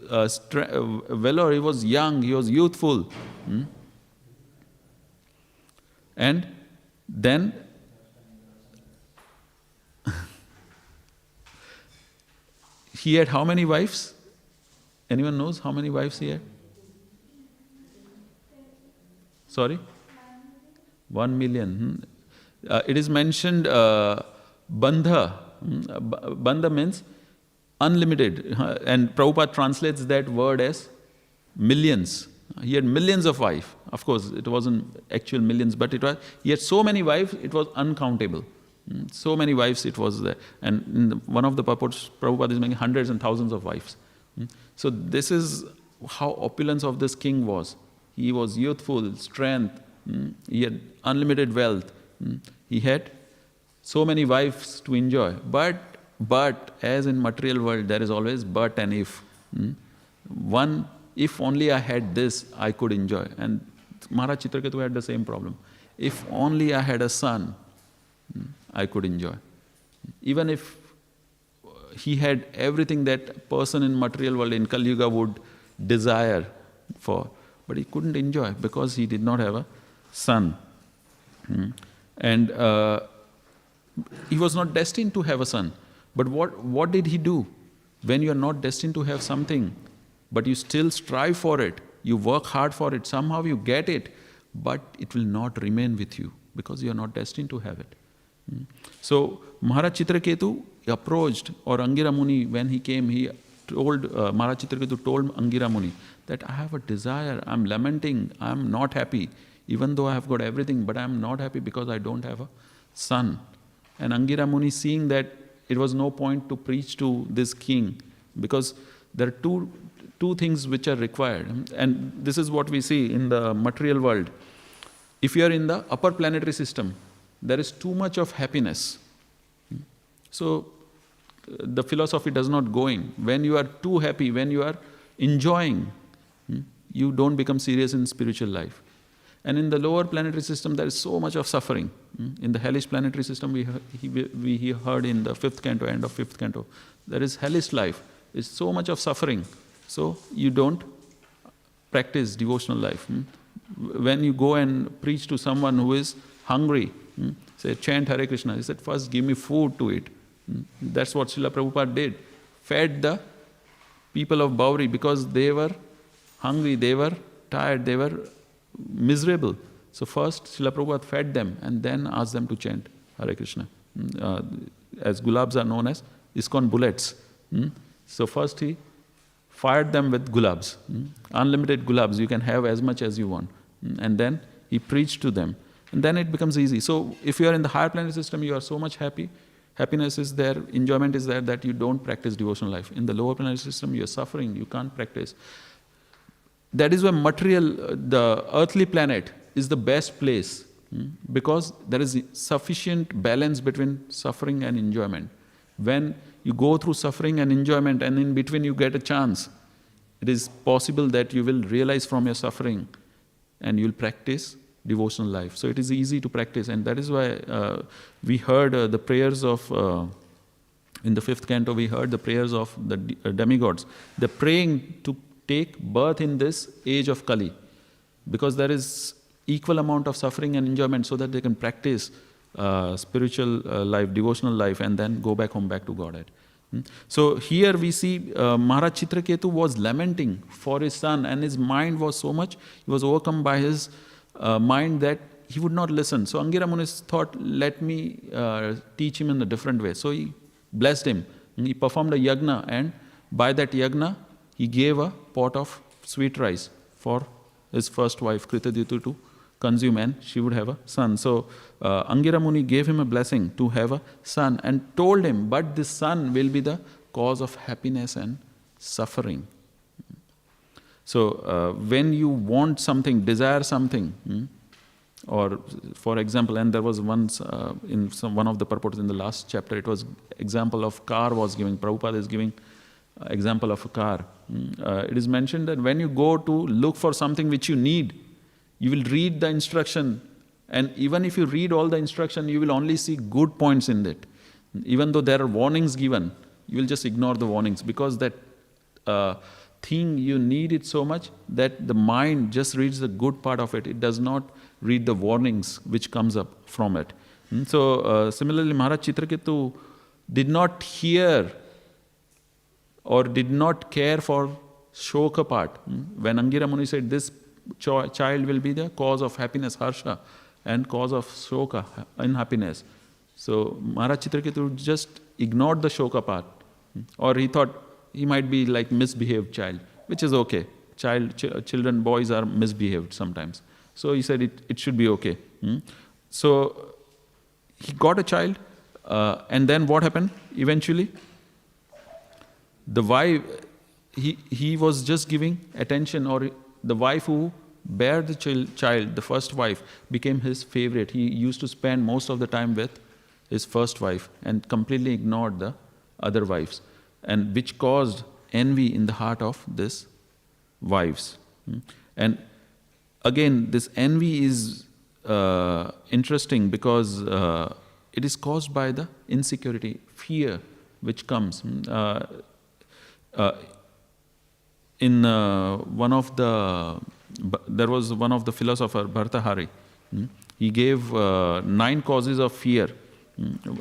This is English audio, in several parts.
valor, he was young, he was youthful. And then he had how many wives? Anyone knows how many wives he had? Sorry? 1 million. It is mentioned bandha. Bandha means unlimited. And Prabhupada translates that word as millions. He had millions of wives. Of course, it wasn't actual millions, but he had so many wives, it was uncountable. So many wives it was there. And in one of the purports, Prabhupada is making hundreds and thousands of wives. So this is how opulence of this king was. He was youthful, strength, he had unlimited wealth, he had so many wives to enjoy. But as in material world, there is always but and if. If only I had this, I could enjoy. And Maharaj Chitraketu had the same problem. If only I had a son, I could enjoy. Even if he had everything that a person in material world in Kali Yuga would desire for, but he couldn't enjoy because he did not have a son. And he was not destined to have a son. But what did he do? When you are not destined to have something, but you still strive for it, you work hard for it, somehow you get it, but it will not remain with you because you are not destined to have it. So Maharaj Chitraketu approached, or Angira Muni, when he came, he told, Maharaj Chitraketu told Angira Muni that I have a desire, I'm lamenting, I'm not happy, even though I have got everything, but I'm not happy because I don't have a son. And Angira Muni, seeing that it was no point to preach to this king, because there are two things which are required. And this is what we see in the material world. If you are in the upper planetary system, there is too much of happiness. So the philosophy does not go in. When you are too happy, when you are enjoying, you don't become serious in spiritual life. And in the lower planetary system, there is so much of suffering. In the hellish planetary system, we heard in the 5th canto, end of 5th canto, there is hellish life. It's so much of suffering. So you don't practice devotional life. When you go and preach to someone who is hungry, say, chant Hare Krishna. He said, first give me food to eat. That's what Srila Prabhupada did. Fed the people of Bauri because they were hungry, they were tired, they were miserable. So first Srila Prabhupada fed them and then asked them to chant Hare Krishna. As gulabs are known as ISKCON bullets. So first he fired them with gulabs. Unlimited gulabs, you can have as much as you want. And then he preached to them. And then it becomes easy. So if you are in the higher planetary system, you are so much happy, happiness is there, enjoyment is there, that you don't practice devotional life. In the lower planetary system, you are suffering, you can't practice. That is why the earthly planet is the best place, because there is sufficient balance between suffering and enjoyment. When you go through suffering and enjoyment and in between you get a chance, it is possible that you will realize from your suffering and you will practice devotional life. So it is easy to practice, and that is why we heard the prayers of, in the 5th canto, we heard the prayers of the demigods. They're praying to take birth in this age of Kali, because there is equal amount of suffering and enjoyment, so that they can practice spiritual life, devotional life, and then go back home, back to Godhead. So here we see Maharaj Chitraketu was lamenting for his son, and his mind was so much, he was overcome by his mind that he would not listen. So Angira Muni thought, let me teach him in a different way. So he blessed him. He performed a yagna, and by that yagna, he gave a pot of sweet rice for his first wife, Kritaditu, to consume, and she would have a son. So Angira Muni gave him a blessing to have a son and told him, but this son will be the cause of happiness and suffering. So when you want something, desire something, or for example, and there was once in one of the purports in the last chapter, it was example of car was giving. Prabhupada is giving example of a car. It is mentioned that when you go to look for something which you need, you will read the instruction, and even if you read all the instruction, you will only see good points in it. Even though there are warnings given, you will just ignore the warnings, because that thing, you need it so much that the mind just reads the good part of it. It does not read the warnings which comes up from it. So similarly, Maharaj Chitraketu did not hear or did not care for shoka part. When Angira Muni said this child will be the cause of happiness, harsha, and cause of shoka, unhappiness. So Maharaj Chitraketu just ignored the shoka part. Or he thought he might be like misbehaved child, which is okay. Children, boys are misbehaved sometimes. So he said it should be okay. So he got a child, and then what happened eventually? The wife, he was just giving attention, or the wife who bare the child, the first wife, became his favorite. He used to spend most of the time with his first wife and completely ignored the other wives, and which caused envy in the heart of these wives. And again, this envy is interesting because it is caused by the insecurity, fear which comes. There was one of the philosopher, Hare. He gave 9 causes of fear,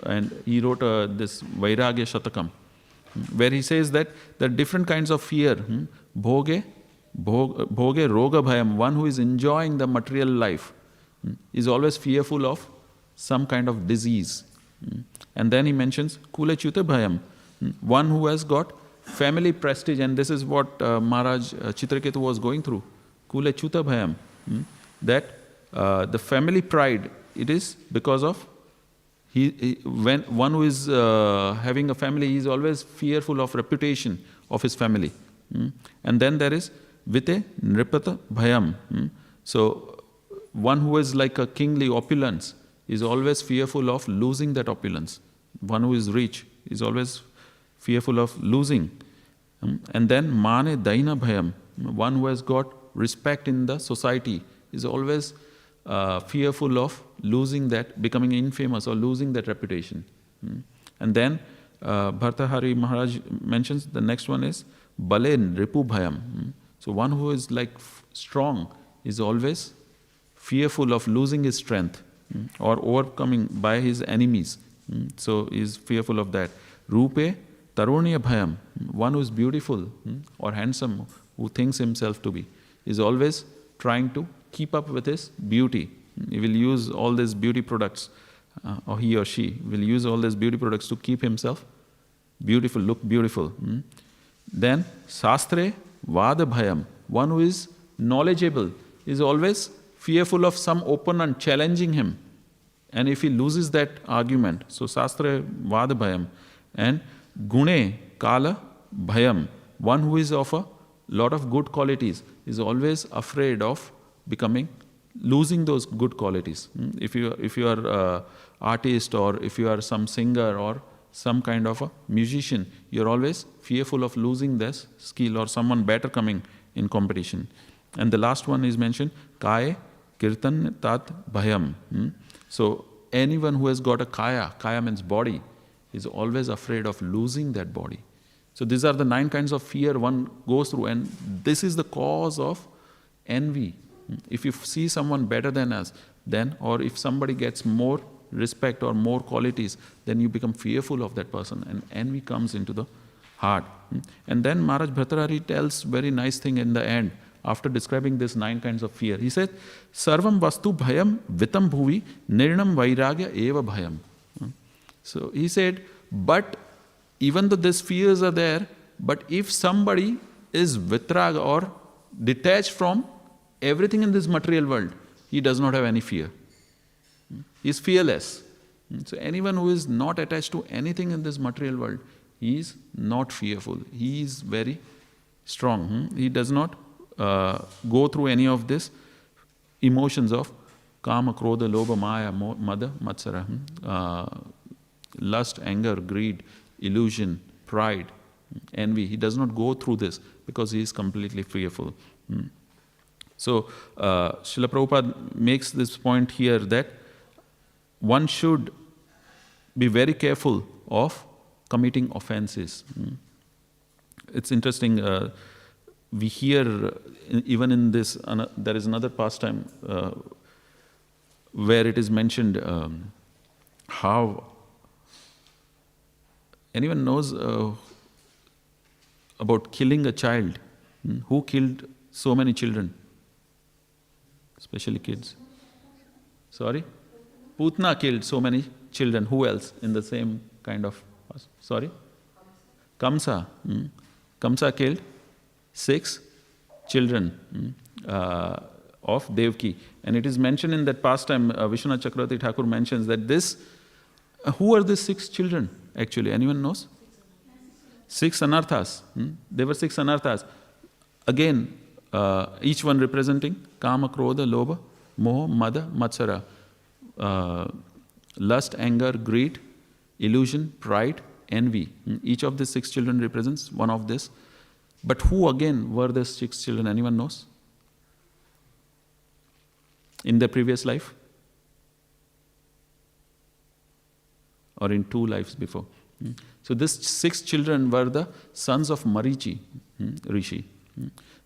and he wrote this Vairagya Shatakam, where he says that there are different kinds of fear. Bhoge roga bhayam, one who is enjoying the material life, is always fearful of some kind of disease. And then he mentions Kulachyuta bhayam, one who has got family prestige, and this is what Maharaj Chitraketu was going through. Kulachyuta bhayam, that the family pride, it is because of when one who is having a family, he is always fearful of reputation of his family. And then there is Vite Nripata bhayam. So one who is like a kingly opulence is always fearful of losing that opulence. One who is rich is always fearful of losing. And then Mane Daina bhayam, one who has got respect in the society is always fearful of losing that, becoming infamous or losing that reputation. And then Bhartahari Maharaj mentions the next one is Balen Ripu bhayam. So one who is like strong is always fearful of losing his strength or overcoming by his enemies. So he is fearful of that. Rupe Tarunya bhayam, one who is beautiful or handsome, who thinks himself to be, is always trying to keep up with his beauty. He will use all these beauty products, or he or she will use all these beauty products to keep himself beautiful, look beautiful. Then Sastre Vada bhayam, one who is knowledgeable, is always fearful of some opponent challenging him. And if he loses that argument, so Sastre Vada bhayam. And Gune Kala bhayam, one who is of a lot of good qualities, is always afraid of losing those good qualities. If you are an artist, or if you are some singer or some kind of a musician, you're always fearful of losing this skill or someone better coming in competition. And the last one is mentioned, Kaya Kirtan Tat Bhayam. So anyone who has got a kaya means body, is always afraid of losing that body. So these are the 9 kinds of fear one goes through, and this is the cause of envy. If you see someone better than us, then, or if somebody gets more respect or more qualities, then you become fearful of that person, and envy comes into the heart. And then Maharaj Bhartahari tells very nice thing in the end, after describing these 9 kinds of fear. He said, Sarvam vastu bhayam vitam bhuvi nirnam vairagya eva bhayam. So he said, but even though these fears are there, but if somebody is vitraga or detached from everything in this material world, he does not have any fear. He is fearless. So anyone who is not attached to anything in this material world, he is not fearful. He is very strong. He does not go through any of this emotions of kama, krodha, lobha, maya, mada, matsara, lust, anger, greed, illusion, pride, envy. He does not go through this because he is completely fearful. So Srila Prabhupada makes this point here that one should be very careful of committing offenses. It's interesting, we hear, even in this, there is another pastime where it is mentioned how, anyone knows about killing a child? Who killed so many children? Especially kids. Sorry? Putna killed so many children. Who else in the same kind of... Sorry? Kamsa. Kamsa killed 6 children of Devaki. And it is mentioned in that pastime, Vishwanath Chakravarti Thakur mentions that this... who are these 6 children actually? Anyone knows? 6 anarthas. There were 6 anarthas. Again, each one representing Kama, Krodha, Lobha, Moha, Mada, Matsara. Lust, anger, greed, illusion, pride, envy. Each of these 6 children represents one of this. But who again were these 6 children? Anyone knows? In their previous life? Or in 2 lives before? So these 6 children were the sons of Marichi Rishi.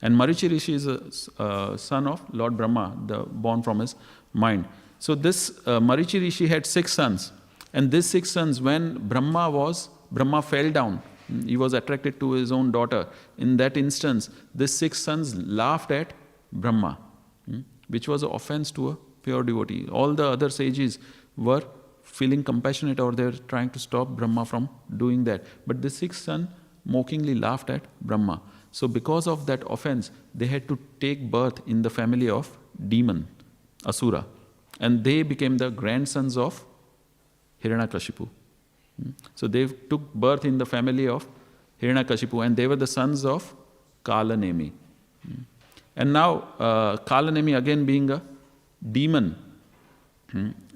And Marichi Rishi is a son of Lord Brahma, born from his mind. So this Marichi Rishi had 6 sons. And these 6 sons, when Brahma fell down, he was attracted to his own daughter. In that instance, these 6 sons laughed at Brahma, which was an offense to a pure devotee. All the other sages were feeling compassionate, or they were trying to stop Brahma from doing that. But the 6 sons mockingly laughed at Brahma. So because of that offense, they had to take birth in the family of demon, Asura. And they became the grandsons of Hiranyakashipu. So they took birth in the family of Hiranyakashipu, and they were the sons of Kalanemi. And now Kalanemi, again being a demon,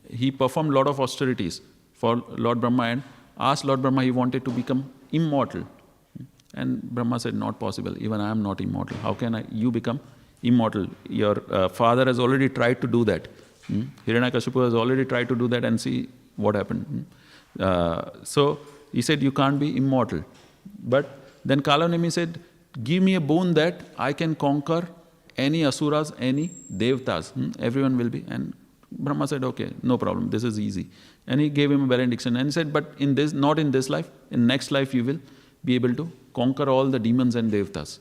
he performed a lot of austerities for Lord Brahma and asked Lord Brahma he wanted to become immortal. And Brahma said, not possible. Even I am not immortal. How can you become immortal? Your father has already tried to do that. Hiranyakashipu has already tried to do that, and see what happened. So he said, you can't be immortal. But then Kalanemi said, give me a boon that I can conquer any asuras, any devtas. Everyone will be. And Brahma said, okay, no problem, this is easy. And he gave him a benediction and said, but in this, not in this life, in next life you will be able to conquer all the demons and devtas.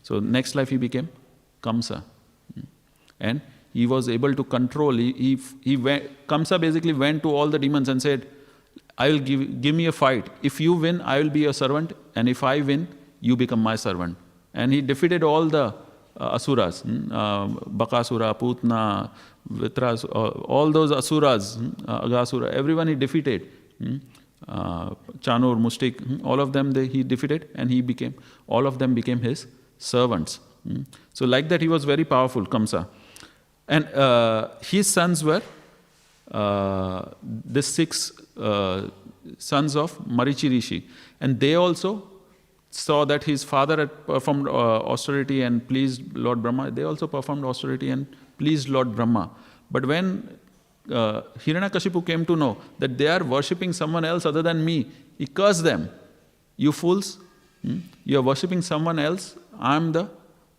So next life he became Kamsa. And he was able to control, Kamsa basically went to all the demons and said, I will give me a fight. If you win, I will be your servant, and if I win, you become my servant. And he defeated all the asuras, Bakasura, Putna, Vitras, all those asuras, Agasura, everyone he defeated. Chanur, Mustik, all of them he defeated, and all of them became his servants. So like that he was very powerful, Kamsa. And his sons were the 6 sons of Marichi Rishi. And they also saw that his father had performed austerity and pleased Lord Brahma. They also performed austerity and pleased Lord Brahma. But when Hiranyakashipu came to know that they are worshipping someone else other than me, he cursed them. You fools, you are worshipping someone else. I am the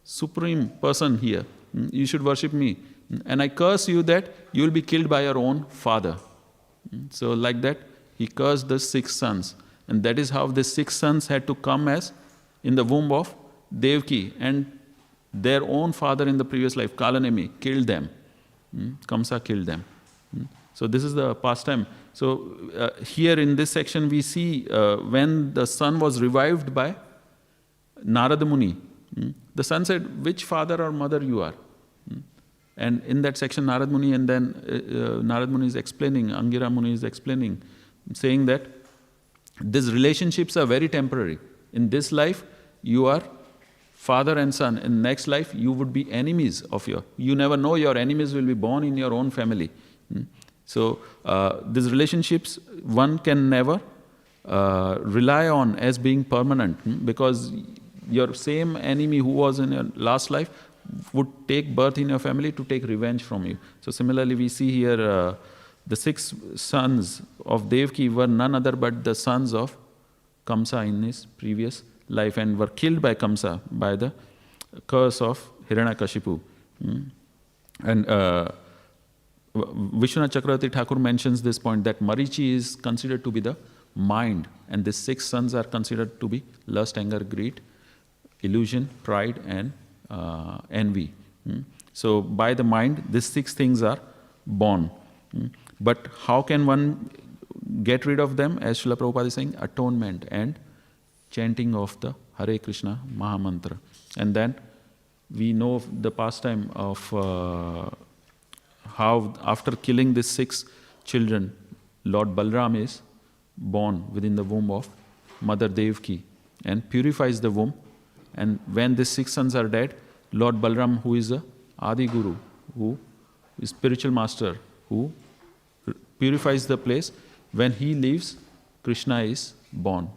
supreme person here. You should worship me. And I curse you that you will be killed by your own father. So like that, he cursed the 6 sons. And that is how the 6 sons had to come as in the womb of Devaki. And their own father in the previous life, Kalanemi, killed them. Kamsa killed them. So this is the pastime. So here in this section we see when the son was revived by Narada Muni, the son said, which father or mother you are? And in that section Narada Muni, and then Narada Muni is explaining, Angira Muni is explaining, saying that these relationships are very temporary. In this life you are father and son. In next life you would be enemies of you never know, your enemies will be born in your own family. So these relationships one can never rely on as being permanent, because your same enemy who was in your last life would take birth in your family to take revenge from you. So similarly we see here the 6 sons of Devaki were none other but the sons of Kamsa in his previous life, and were killed by Kamsa, by the curse of Hiranyakashipu. And Vishwanath Chakravarti Thakur mentions this point that Marichi is considered to be the mind, and these 6 sons are considered to be lust, anger, greed, illusion, pride, and envy. So by the mind, these 6 things are born. But how can one get rid of them? As Srila Prabhupada is saying, atonement and chanting of the Hare Krishna Mahamantra. And then we know the pastime of how after killing these 6 children, Lord Balram is born within the womb of Mother Devaki and purifies the womb. And when these 6 sons are dead, Lord Balram, who is the Adi Guru, who is spiritual master, who purifies the place, when he leaves, Krishna is born.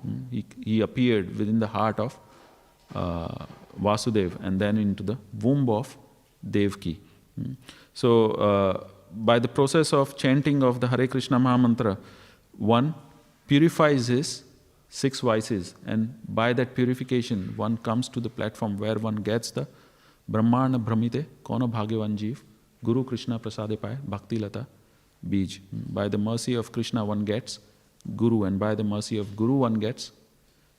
He appeared within the heart of Vasudeva and then into the womb of Devaki. So, by the process of chanting of the Hare Krishna Mahamantra, one purifies his 6 vices, and by that purification, one comes to the platform where one gets the Brahmana Brahmite Kono Bhagyavan Jeev Guru Krishna Prasade Pai Bhakti Lata Bij. By the mercy of Krishna, one gets Guru, and by the mercy of Guru, one gets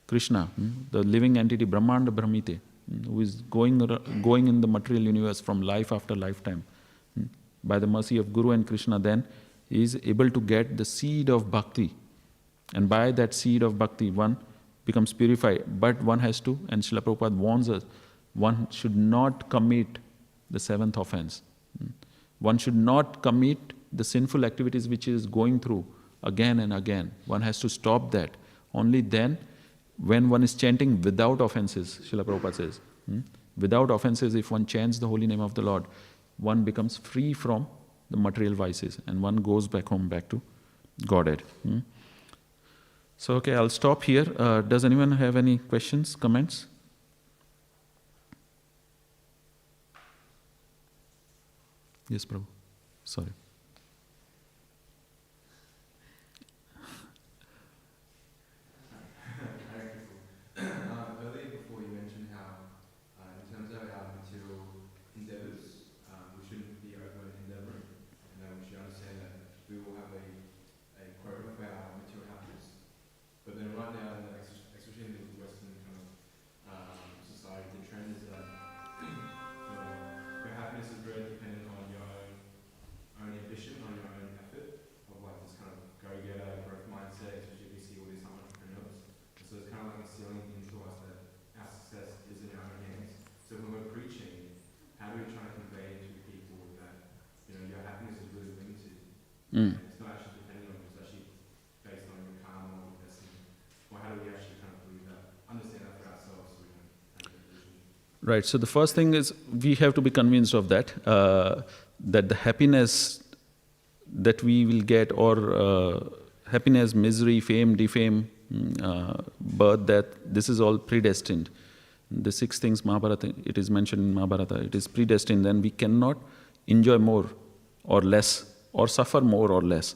Krishna, the living entity Brahmana Brahmite, who is going in the material universe from life after lifetime. By the mercy of Guru and Krishna, then he is able to get the seed of bhakti. And by that seed of bhakti, one becomes purified. But one has to, and Srila Prabhupada warns us, one should not commit the 7th offense. One should not commit the sinful activities which is going through again and again. One has to stop that. Only then, when one is chanting without offenses, Srila Prabhupada says, without offenses, if one chants the holy name of the Lord, one becomes free from the material vices and one goes back home, back to Godhead. So, okay, I'll stop here. Does anyone have any questions, comments? Yes, Prabhu. Sorry. Earlier before you mentioned how, in terms of our material endeavors, we shouldn't be over endeavoring, and that we should understand that we will have a quota for our material happiness. But then right now, especially in the Western kind of society, the trend is that your happiness is very dependent on your own ambition, on your own effort, of like this kind of go-getter growth mindset, especially if you see all these entrepreneurs. And so it's kind of like instilling into us that our success is in our own hands. So when we're preaching, how do we try to convey to people that, your happiness is really limited? It's not actually depending on you, it's actually based on your karma or your destiny. Or how do we actually kind of believe that, understand that for ourselves so we don't have a vision? Right, so the first thing is we have to be convinced of that, that the happiness that we will get, or happiness, misery, fame, defame, birth, death, this is all predestined. The 6 things, Mahabharata, it is mentioned in Mahabharata, it is predestined, and we cannot enjoy more or less, or suffer more or less.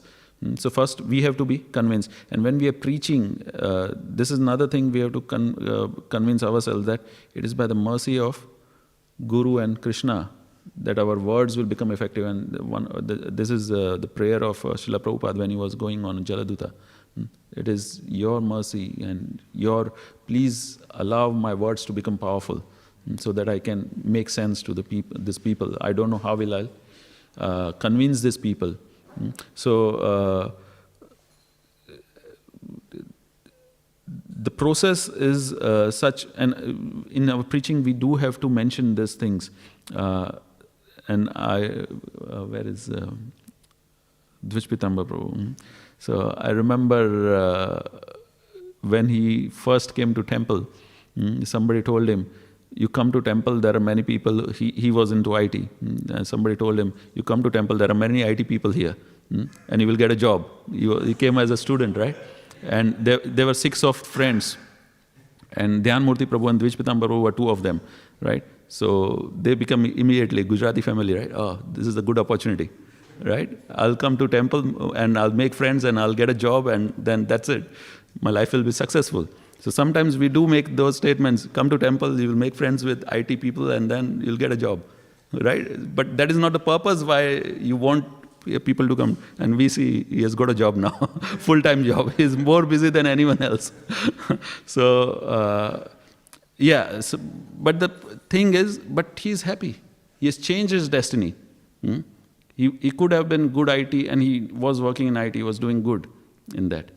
So first we have to be convinced. And when we are preaching, this is another thing we have to convince ourselves, that it is by the mercy of Guru and Krishna that our words will become effective. And this is the prayer of Srila Prabhupada when he was going on Jaladuta. It is your mercy and please allow my words to become powerful, so that I can make sense to these people. I don't know how will I convince these people. So the process is such, and in our preaching we do have to mention these things. And where is Dvijpitamba Prabhu? So I remember when he first came to temple, somebody told him, you come to temple, there are many people, he was into IT. Somebody told him, you come to temple, there are many IT people here, and you will get a job. He came as a student, right? And there were 6 of friends, and Dhyanmurti Prabhu and Dvijpitamba Prabhu were 2 of them, right? So they become immediately Gujarati family, right? Oh, this is a good opportunity, right? I'll come to temple and I'll make friends and I'll get a job, and then that's it. My life will be successful. So sometimes we do make those statements, come to temple, you will make friends with IT people and then you'll get a job, right? But that is not the purpose why you want people to come. And we see he has got a job now, full-time job. He's more busy than anyone else. So, but the thing is, but he's happy. He has changed his destiny. He could have been good IT and he was working in IT, he was doing good in that.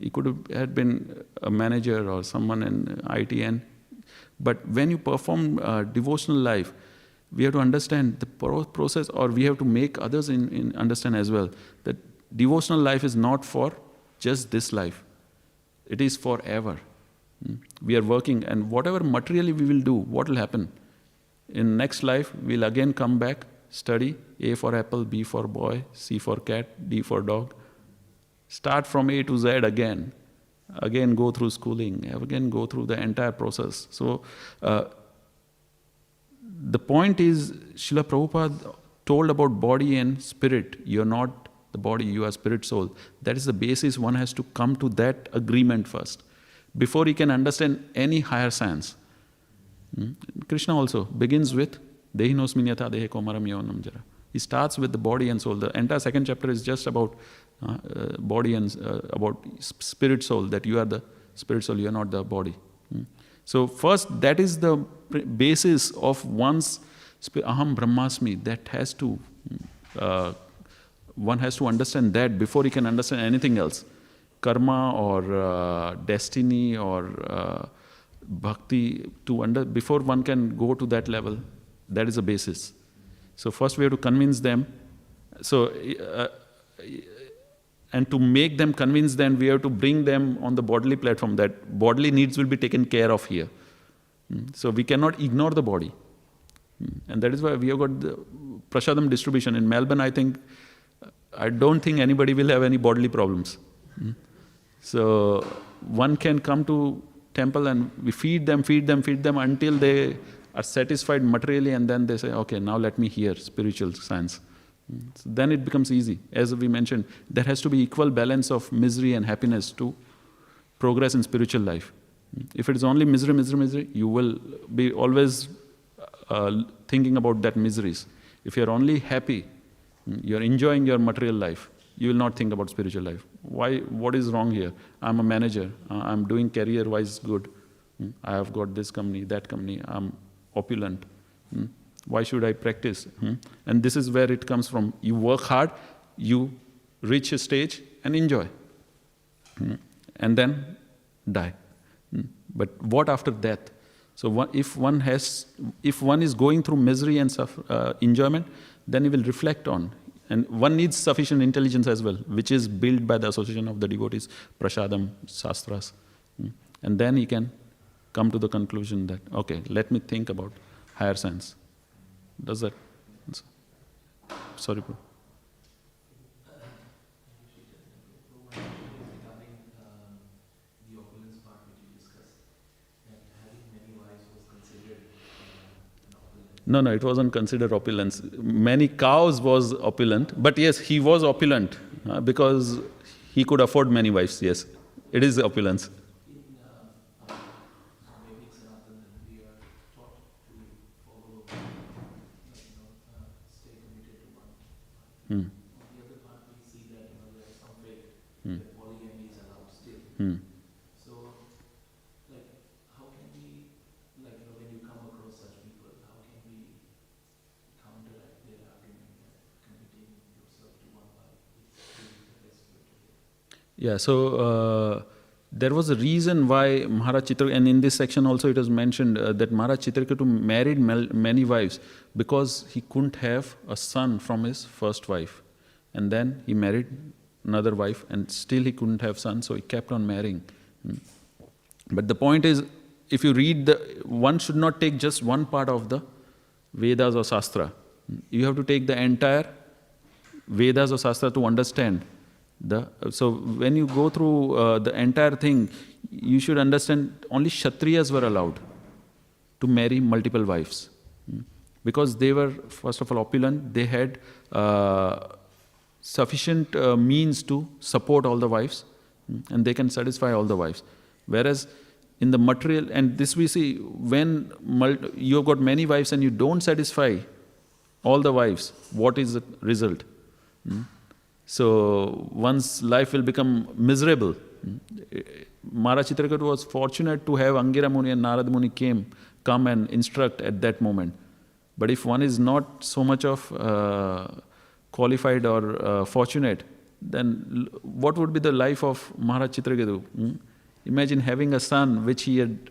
He could have had been a manager or someone in IT. But when you perform devotional life, we have to understand the process, or we have to make others understand as well, that devotional life is not for just this life. It is forever. We are working, and whatever materially we will do, what will happen? In next life, we'll again come back, study, A for apple, B for boy, C for cat, D for dog. Start from A to Z again go through schooling, again go through the entire process. So, the point is, Srila Prabhupada told about body and spirit. You're not the body, you are spirit, soul. That is the basis. One has to come to that agreement first, before he can understand any higher science. Krishna also begins with Dehinosminyata dehe komaram yonam jara. He starts with the body and soul. The entire second chapter is just about body and about spirit, soul, that you are the spirit, soul, you are not the body. So first, that is the basis of one's aham brahmasmi. That has to, one has to understand that before he can understand anything else. Karma or destiny or bhakti, before one can go to that level, that is the basis. So first we have to convince them. So, and to make them convince them, we have to bring them on the bodily platform, that bodily needs will be taken care of here. So we cannot ignore the body. And that is why we have got the prasadam distribution. In Melbourne, I don't think anybody will have any bodily problems. So one can come to temple and we feed them until they are satisfied materially, and then they say, okay, now let me hear spiritual science. So then it becomes easy. As we mentioned, there has to be equal balance of misery and happiness to progress in spiritual life. If it is only misery, you will be always thinking about that miseries. If you are only happy, you are enjoying your material life, you will not think about spiritual life. Why? What is wrong here? I'm a manager. I'm doing career-wise good. I have got this company, that company. I'm opulent. Why should I practice? And this is where it comes from. You work hard, you reach a stage and enjoy. And then die. But what after death? So if one is going through misery and enjoyment, then he will reflect on. And one needs sufficient intelligence as well, which is built by the association of the devotees, prasadam, shastras. And then he can come to the conclusion that, okay, let me think about higher sense. Does that? Sorry, bro. Regarding the opulence part which you discussed, that having many wives was considered an opulence. No, it wasn't considered opulence. Many cows was opulent, but yes, he was opulent because he could afford many wives. Yes, it is opulence. On the other part, we see that there is some faith that polygamy is allowed still. So, how can we, when you come across such people, how can we counteract their argument that committing yourself to one wife is the best way to live? Yeah, so there was a reason why Maharaj Chitraketu, and in this section also it was mentioned that Maharaj Chitraketu married many wives because he couldn't have a son from his first wife. And then he married another wife and still he couldn't have sons, so he kept on marrying. But the point is, if you read one should not take just one part of the Vedas or Shastra. You have to take the entire Vedas or Shastra to understand. So when you go through the entire thing, you should understand only Kshatriyas were allowed to marry multiple wives. Because they were, first of all, opulent, they had sufficient means to support all the wives, and they can satisfy all the wives. Whereas in the material, and this we see when you've got many wives and you don't satisfy all the wives, what is the result? So one's life will become miserable. Maharaj Chitraketu was fortunate to have Angira Muni and Narad Muni come and instruct at that moment. But if one is not so much of qualified or fortunate, then what would be the life of Maharaj Chitraketu? Imagine having a son which he had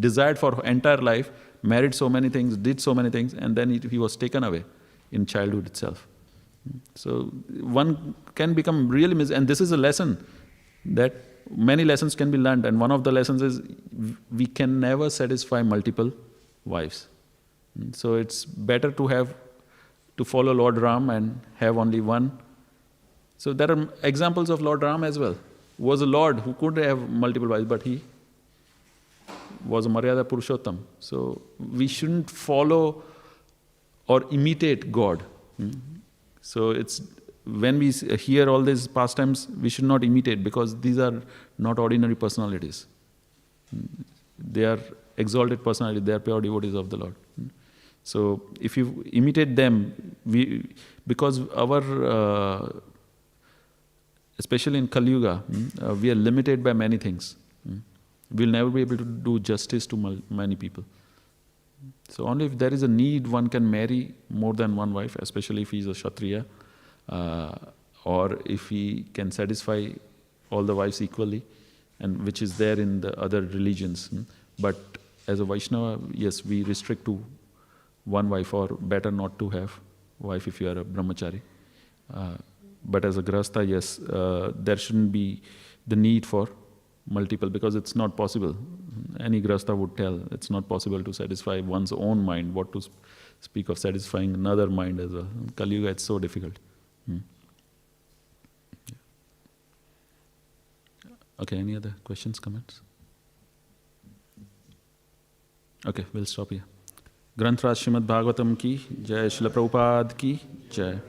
desired for entire life, married so many things, did so many things, and then he was taken away in childhood itself. So one can become really and this is a lesson that many lessons can be learned, and one of the lessons is we can never satisfy multiple wives. So it's better to follow Lord Ram and have only one. So there are examples of Lord Ram as well. Was a Lord who could have multiple wives, but he was a Maryada Purushottam. So we shouldn't follow or imitate God. So it's when we hear all these pastimes, we should not imitate, because these are not ordinary personalities. They are exalted personalities, they are pure devotees of the Lord. So if you imitate them, because our, especially in Kali Yuga, we are limited by many things. We'll never be able to do justice to many people. So only if there is a need, one can marry more than one wife, especially if he is a Kshatriya, or if he can satisfy all the wives equally, and which is there in the other religions. But as a Vaishnava, yes, we restrict to one wife, or better not to have wife if you are a brahmachari. But as a grahastha, yes, there shouldn't be the need for multiple, because it's not possible. Any grahastha would tell it's not possible to satisfy one's own mind, what to speak of satisfying another mind as well. In Kali Yuga, it's so difficult. Okay, any other questions, comments? Okay, we'll stop here. Granth Raj Śrīmad Bhāgavatam ki jai, Śrīla Prabhupada ki jai.